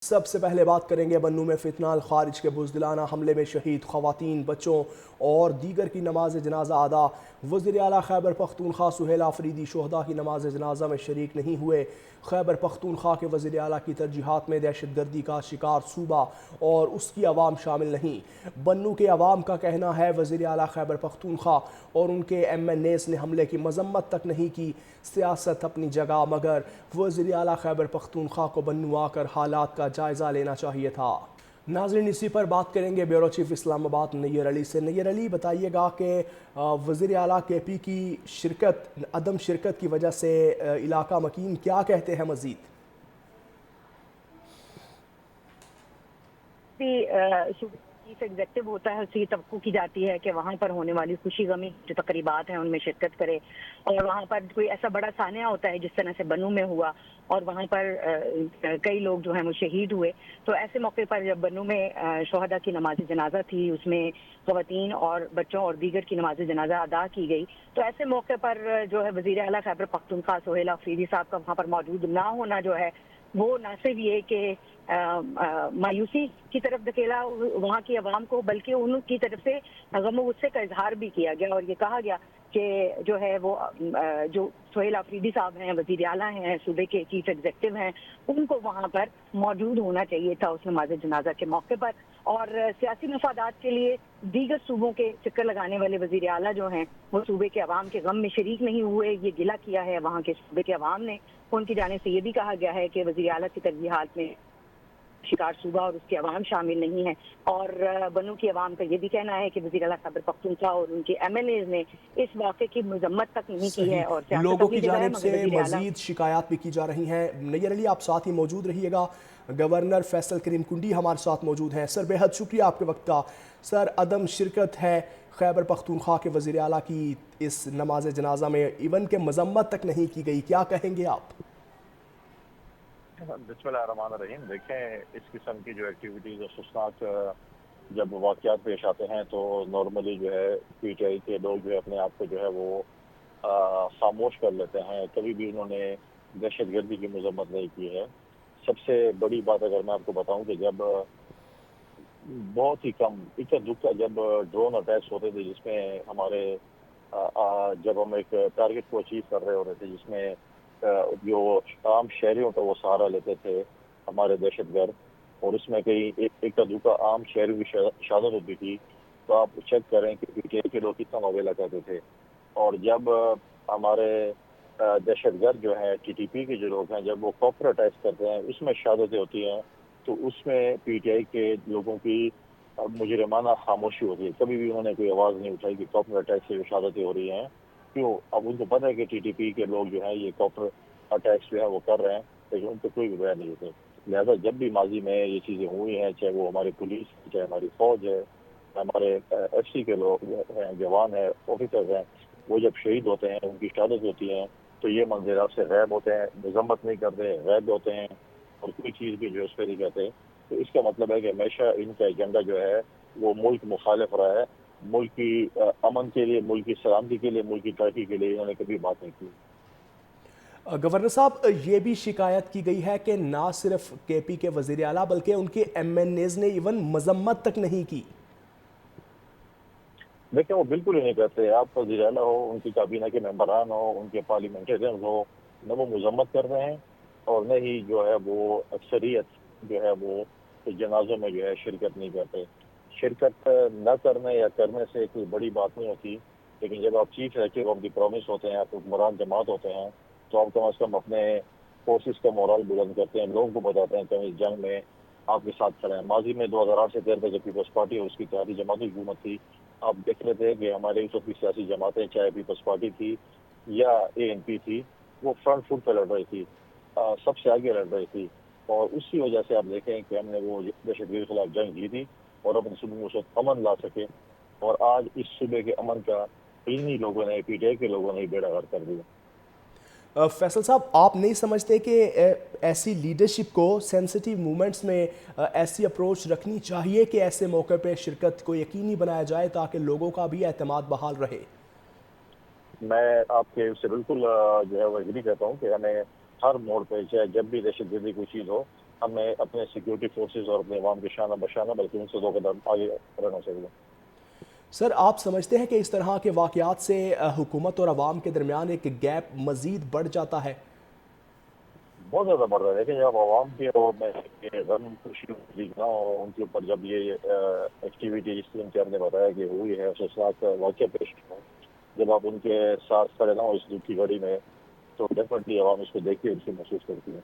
سب سے پہلے بات کریں گے بنوں میں فتنہ الخارج کے بزدلانہ حملے میں شہید خواتین، بچوں اور دیگر کی نماز جنازہ ادا۔ وزیر اعلیٰ خیبر پختونخوا سہیل آفریدی شہداء کی نماز جنازہ میں شریک نہیں ہوئے۔ خیبر پختونخوا کے وزیر اعلیٰ کی ترجیحات میں دہشت گردی کا شکار صوبہ اور اس کی عوام شامل نہیں۔ بنوں کے عوام کا کہنا ہے وزیر اعلیٰ خیبر پختونخوا اور ان کے ایم این ایز نے حملے کی مذمت تک نہیں کی۔ سیاست اپنی جگہ، مگر وزیر اعلیٰ خیبر پختونخوا کو بنوں آ کر حالات کا جائزہ لینا چاہیے تھا۔ ناظرین، اسی پر بات کریں گے بیورو چیف اسلام آباد نیر علی سے۔ نیر علی، بتائیے گا کہ وزیر اعلیٰ کے پی کی عدم شرکت کی وجہ سے علاقہ مکین کیا کہتے ہیں مزید؟ چیف ایگزیکٹو ہوتا ہے، اس سے یہ توقع کی جاتی ہے کہ وہاں پر ہونے والی خوشی غمی جو تقریبات ہیں ان میں شرکت کرے، اور وہاں پر کوئی ایسا بڑا سانحہ ہوتا ہے جس طرح سے بنوں میں ہوا اور وہاں پر کئی لوگ جو ہیں وہ شہید ہوئے، تو ایسے موقع پر جب بنوں میں شہداء کی نماز جنازہ تھی، اس میں خواتین اور بچوں اور دیگر کی نماز جنازہ ادا کی گئی، تو ایسے موقع پر جو ہے وزیر اعلیٰ خیبر پختونخوا سہیل آفریدی صاحب کا وہاں پر موجود نہ ہونا جو ہے وہ نہ صرف یہ کہ مایوسی کی طرف دھکیلا وہاں کی عوام کو، بلکہ ان کی طرف سے غم و غصے کا اظہار بھی کیا گیا، اور یہ کہا گیا کہ جو ہے وہ جو سہیل آفریدی صاحب ہیں، وزیر اعلیٰ ہیں، صوبے کے چیف ایگزیکٹو ہیں، ان کو وہاں پر موجود ہونا چاہیے تھا اس نماز جنازہ کے موقع پر، اور سیاسی مفادات کے لیے دیگر صوبوں کے چکر لگانے والے وزیر اعلیٰ جو ہیں وہ صوبے کے عوام کے غم میں شریک نہیں ہوئے، یہ گلہ کیا ہے وہاں کے صوبے کے عوام نے۔ ان کی جانب سے یہ بھی کہا گیا ہے کہ وزیر اعلیٰ کی ترجیحات میں شکار صوبہ اور اس کے عوام شامل نہیں ہیں، اور بنوں کی عوام کا یہ بھی کہنا ہے کہ وزیر اعلیٰ خیبر پختونخوا اور ان کے ایم این ایز نے اس واقعے کی مذمت تک نہیں کی ہے، صحیح، اور سیاست لوگوں اپنی کی جگہ ہے جانب مگر سے وزیر اعلیٰ۔ مزید شکایات بھی کی جا رہی ہیں۔ نیر علی، آپ ساتھ ہی موجود رہیے گا۔ گورنر فیصل کریم کنڈی ہمارے ساتھ موجود ہیں۔ سر، بے حد شکریہ آپ کے وقت کا۔ سر، عدم شرکت ہے خیبر پختونخوا کے وزیر اعلیٰ کی اس نماز جنازہ میں، ایون کہ مذمت تک نہیں کی گئی، کیا کہیں گے آپ؟ بسم اللہ الرحمن الرحیم۔ دیکھیں، اس قسم کی جو ایکٹیویٹیز اور افسوسناک جب واقعات پیش آتے ہیں تو نارملی جو ہے پی ٹی آئی کے لوگ جو ہے اپنے آپ کو جو ہے وہ خاموش کر لیتے ہیں، کبھی بھی انہوں نے دہشت گردی کی مذمت نہیں کی ہے۔ سب سے بڑی بات اگر میں آپ کو بتاؤں کہ جب بہت ہی کم اکا دکا جب ڈرون اٹیکس ہوتے تھے جس میں ہمارے جب ہم ایک ٹارگٹ کو اچیو کر رہے ہوتے تھے، جس میں جو عام شہریوں کا وہ سہارا لیتے تھے ہمارے دہشت گرد، اور اس میں کئی ایک کا دوکا عام شہریوں کی شہادت ہوتی تھی، تو آپ چیک کریں کہ پی ٹی آئی کے لوگ کتنا مویلا کرتے تھے۔ اور جب ہمارے دہشت گرد جو ہیں ٹی ٹی پی کے جو لوگ ہیں، جب وہ کاپر اٹیک کرتے ہیں اس میں شہادتیں ہوتی ہیں، تو اس میں پی ٹی آئی کے لوگوں کی مجرمانہ خاموشی ہوتی ہے، کبھی بھی انہوں نے کوئی آواز نہیں اٹھائی کہ کاپر اٹیک سے جو شہادتیں ہو رہی ہیں کیوں۔ اب ان کو پتہ ہے کہ ٹی ٹی پی کے لوگ جو ہیں یہ کاپر اٹیکس جو ہے وہ کر رہے ہیں، لیکن ان کو کوئی بھی بیان نہیں ہوتے۔ لہٰذا جب بھی ماضی میں یہ چیزیں ہوئی ہیں، چاہے وہ ہماری پولیس، چاہے ہماری فوج ہے، ہمارے ایف سی کے لوگ ہیں، جوان ہیں، آفیسرز ہیں، وہ جب شہید ہوتے ہیں، ان کی شہادت ہوتی ہیں، تو یہ منظر آپ سے غائب ہوتے ہیں، مذمت نہیں کرتے، غائب ہوتے ہیں اور کوئی چیز بھی جو اس پہ نہیں کہتے۔ تو اس کا مطلب ہے کہ ہمیشہ ان کا ایجنڈا جو ہے وہ ملک مخالف رہا ہے، ملک کی امن کے لیے، ملک کی سلامتی کے لیے، ملک کی ترقی کے لیے انہوں نے کبھی بات نہیں کی۔ گورنر صاحب، یہ بھی شکایت کی گئی ہے کہ نہ صرف کے پی کے وزیر اعلیٰ بلکہ ان کے ایم این ایز نے ایون مذمت تک نہیں کی۔ دیکھیں، وہ بالکل ہی نہیں کرتے۔ آپ وزیر اعلیٰ ہو، ان کی کابینہ کے ممبران ہو، ان کے پارلیمنٹرینز ہو، نہ وہ مذمت کر رہے ہیں اور نہ ہی جو ہے وہ اکثریت جو ہے وہ جنازوں میں جو ہے شرکت نہیں کرتے۔ شرکت نہ کرنے یا کرنے سے کوئی بڑی بات نہیں ہوتی، لیکن جب آپ chief executive of the province ہوتے ہیں، آپ حکمران جماعت ہوتے ہیں، تو آپ کم از کم اپنے فورسز کا مورال بلند کرتے ہیں، لوگوں کو بتاتے ہیں کہ ہم اس جنگ میں آپ کے ساتھ کھڑے ہیں۔ ماضی میں 2008 سے 13 تک جب پیپلز پارٹی اور اس کی اتحادی جماعتی حکومت تھی، آپ دیکھ رہے تھے کہ ہمارے اس وقت کی سیاسی جماعتیں، چاہے پیپلز پارٹی تھی یا اے این پی تھی، وہ فرنٹ فٹ پہ لڑ رہی تھی، سب سے آگے لڑ رہی تھی، اور اسی وجہ سے آپ دیکھیں کہ ہم نے وہ دہشت گردی کے خلاف جنگ جیتی اور اپنے صوبے میں اس وقت امن لا سکے، اور آج اس صوبے کے امن کا انہی لوگوں نے، پی ٹی آئی کے لوگوں نے بیڑا غرق کر دیا۔ فیصل صاحب، آپ نہیں سمجھتے کہ ایسی لیڈرشپ کو سینسٹیو مومنٹس میں ایسی اپروچ رکھنی چاہیے کہ ایسے موقع پہ شرکت کو یقینی بنایا جائے تاکہ لوگوں کا بھی اعتماد بحال رہے؟ میں آپ کے اس سے بالکل جو ہے وہ ایگری کرتا ہوں کہ ہمیں ہر موڑ پہ، چاہے جب بھی دہشت گردی کوئی چیز ہو، ہمیں اپنے سیکیورٹی فورسز اور اپنے عوام کے شانہ بشانہ بلکہ ان سے دو قدم آگے رہنا چاہیے. سر آپ سمجھتے ہیں کہ اس طرح کے واقعات سے حکومت اور عوام کے درمیان ایک گیپ مزید بڑھ جاتا ہے؟ بہت زیادہ بڑھ رہا ہے. لیکن جب عوام کے اور میں غم خوشی دیکھنا اور ان کے اوپر جب یہ ایکٹیویٹی جس طرح کہ آپ نے بتایا کہ ہوئی ہے افسوسناک واقعہ پیش ہوا، جب آپ ان کے ساتھ کھڑے نہ ہو اس دکھ کی گھڑی میں تو ڈیفینیٹلی عوام اس کو دیکھ کے اس کو محسوس کرتی ہے.